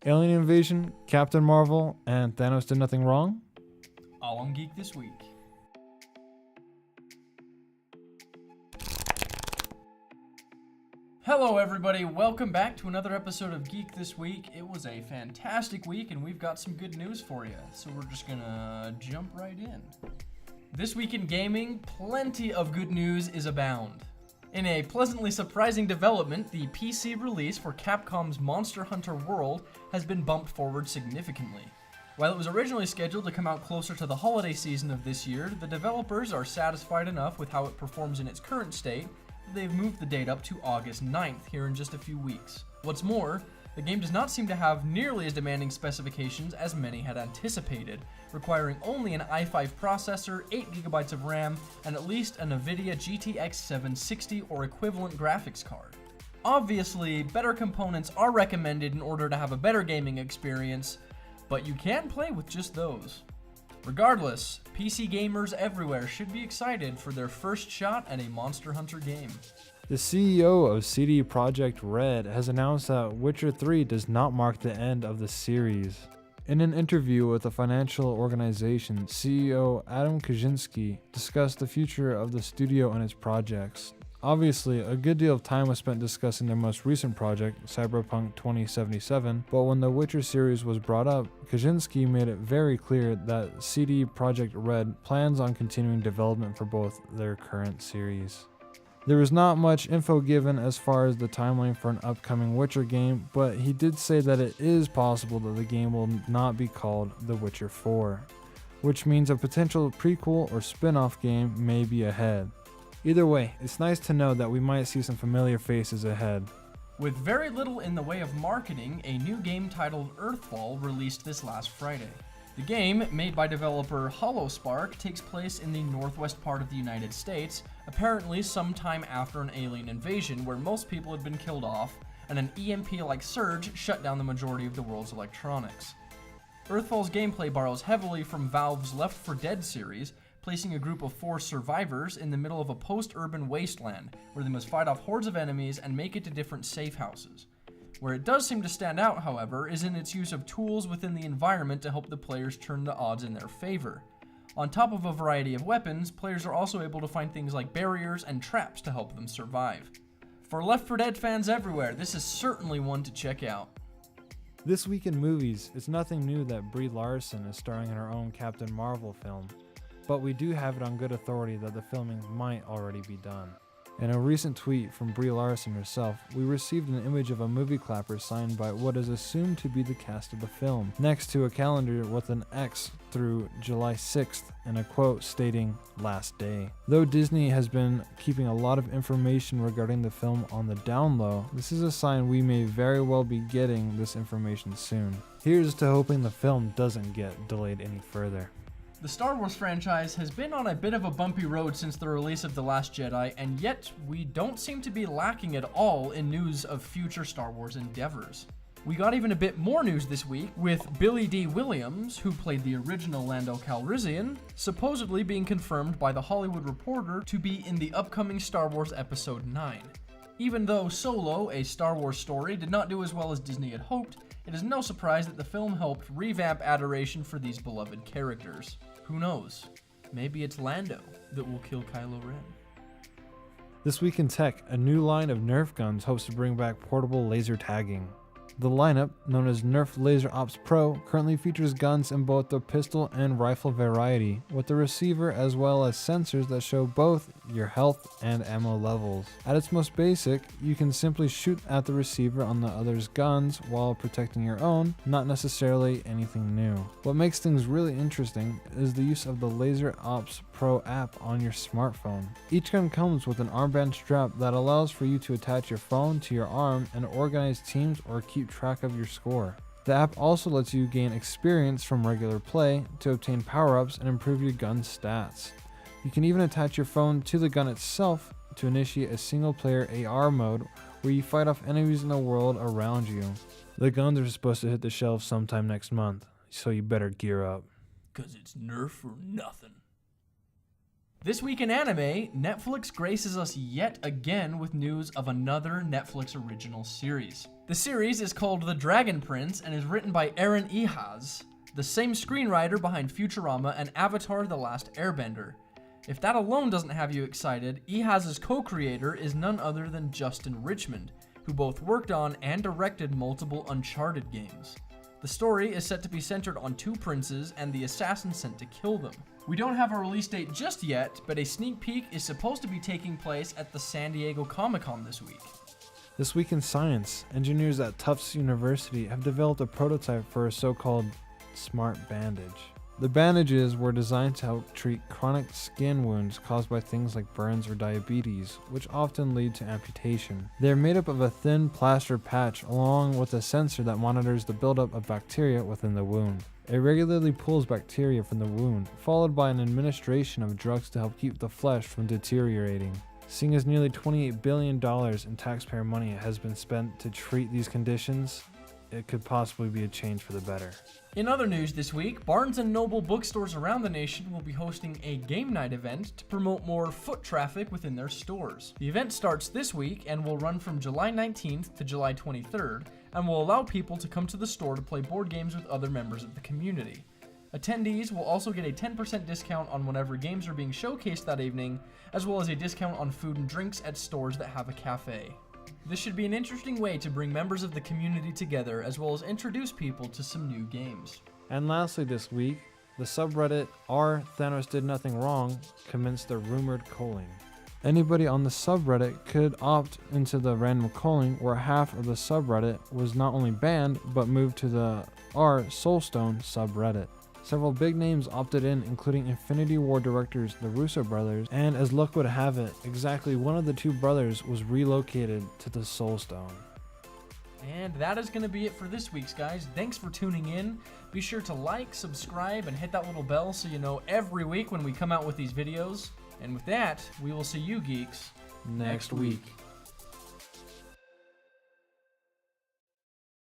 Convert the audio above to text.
Alien Invasion, Captain Marvel, and Thanos Did Nothing Wrong? All on Geek this week. Hello everybody, welcome back to another episode of Geek This Week. It was a fantastic week and we've got some good news for you, so we're just gonna jump right in. This week in gaming, plenty of good news is abound. In a pleasantly surprising development, the PC release for Capcom's Monster Hunter World has been bumped forward significantly. While it was originally scheduled to come out closer to the holiday season of this year, the developers are satisfied enough with how it performs in its current state that they've moved the date up to August 9th here in just a few weeks. What's more, the game does not seem to have nearly as demanding specifications as many had anticipated, requiring only an i5 processor, 8GB of RAM, and at least a NVIDIA GTX 760 or equivalent graphics card. Obviously, better components are recommended in order to have a better gaming experience, but you can play with just those. Regardless, PC gamers everywhere should be excited for their first shot at a Monster Hunter game. The CEO of CD Projekt Red has announced that Witcher 3 does not mark the end of the series. In an interview with a financial organization, CEO Adam Kaczynski discussed the future of the studio and its projects. Obviously, a good deal of time was spent discussing their most recent project, Cyberpunk 2077, but when the Witcher series was brought up, Kaczynski made it very clear that CD Projekt Red plans on continuing development for both their current series. There was not much info given as far as the timeline for an upcoming Witcher game, but he did say that it is possible that the game will not be called The Witcher 4, which means a potential prequel or spin-off game may be ahead. Either way, it's nice to know that we might see some familiar faces ahead. With very little in the way of marketing, a new game titled Earthfall released this last Friday. The game, made by developer HoloSpark, takes place in the northwest part of the United States, apparently sometime after an alien invasion where most people had been killed off, and an EMP-like surge shut down the majority of the world's electronics. Earthfall's gameplay borrows heavily from Valve's Left 4 Dead series, placing a group of 4 survivors in the middle of a post-urban wasteland, where they must fight off hordes of enemies and make it to different safe houses. Where it does seem to stand out, however, is in its use of tools within the environment to help the players turn the odds in their favor. On top of a variety of weapons, players are also able to find things like barriers and traps to help them survive. For Left 4 Dead fans everywhere, this is certainly one to check out. This week in movies, it's nothing new that Brie Larson is starring in her own Captain Marvel film, but we do have it on good authority that the filming might already be done. In a recent tweet from Brie Larson herself, we received an image of a movie clapper signed by what is assumed to be the cast of the film, next to a calendar with an X through July 6th and a quote stating, "Last day." Though Disney has been keeping a lot of information regarding the film on the down low, this is a sign we may very well be getting this information soon. Here's to hoping the film doesn't get delayed any further. The Star Wars franchise has been on a bit of a bumpy road since the release of The Last Jedi, and yet we don't seem to be lacking at all in news of future Star Wars endeavors. We got even a bit more news this week, with Billy D. Williams, who played the original Lando Calrissian, supposedly being confirmed by The Hollywood Reporter to be in the upcoming Star Wars Episode 9. Even though Solo, a Star Wars story, did not do as well as Disney had hoped, it is no surprise that the film helped revamp adoration for these beloved characters. Who knows? Maybe it's Lando that will kill Kylo Ren. This week in tech, a new line of Nerf guns hopes to bring back portable laser tagging. The lineup, known as Nerf Laser Ops Pro, currently features guns in both the pistol and rifle variety, with the receiver as well as sensors that show both your health and ammo levels. At its most basic, you can simply shoot at the receiver on the other's guns while protecting your own, not necessarily anything new. What makes things really interesting is the use of the Laser Ops Pro app on your smartphone. Each gun comes with an armband strap that allows for you to attach your phone to your arm and organize teams or keep track of your score. The app also lets you gain experience from regular play to obtain power-ups and improve your gun's stats. You can even attach your phone to the gun itself to initiate a single-player AR mode where you fight off enemies in the world around you. The guns are supposed to hit the shelves sometime next month, so you better gear up. 'Cause it's Nerf or nothing. This week in anime, Netflix graces us yet again with news of another Netflix original series. The series is called The Dragon Prince and is written by Eren Ihaz, the same screenwriter behind Futurama and Avatar: The Last Airbender. If that alone doesn't have you excited, Ihaz's co-creator is none other than Justin Richmond, who both worked on and directed multiple Uncharted games. The story is set to be centered on two princes and the assassin sent to kill them. We don't have a release date just yet, but a sneak peek is supposed to be taking place at the San Diego Comic-Con this week. This week in science, engineers at Tufts University have developed a prototype for a so-called smart bandage. The bandages were designed to help treat chronic skin wounds caused by things like burns or diabetes, which often lead to amputation. They are made up of a thin plaster patch along with a sensor that monitors the buildup of bacteria within the wound. It regularly pulls bacteria from the wound, followed by an administration of drugs to help keep the flesh from deteriorating. Seeing as nearly $28 billion in taxpayer money has been spent to treat these conditions, it could possibly be a change for the better. In other news this week, Barnes & Noble bookstores around the nation will be hosting a game night event to promote more foot traffic within their stores. The event starts this week and will run from July 19th to July 23rd and will allow people to come to the store to play board games with other members of the community. Attendees will also get a 10% discount on whatever games are being showcased that evening, as well as a discount on food and drinks at stores that have a cafe. This should be an interesting way to bring members of the community together, as well as introduce people to some new games. And lastly this week, the subreddit r/ThanosDidNothingWrong commenced their rumored culling. Anybody on the subreddit could opt into the random culling, where half of the subreddit was not only banned, but moved to the r/Soulstone subreddit. Several big names opted in, including Infinity War directors the Russo brothers, and as luck would have it, exactly one of the two brothers was relocated to the Soulstone. And that is going to be it for this week's, guys. Thanks for tuning in. Be sure to like, subscribe, and hit that little bell so you know every week when we come out with these videos. And with that, we will see you geeks Next week.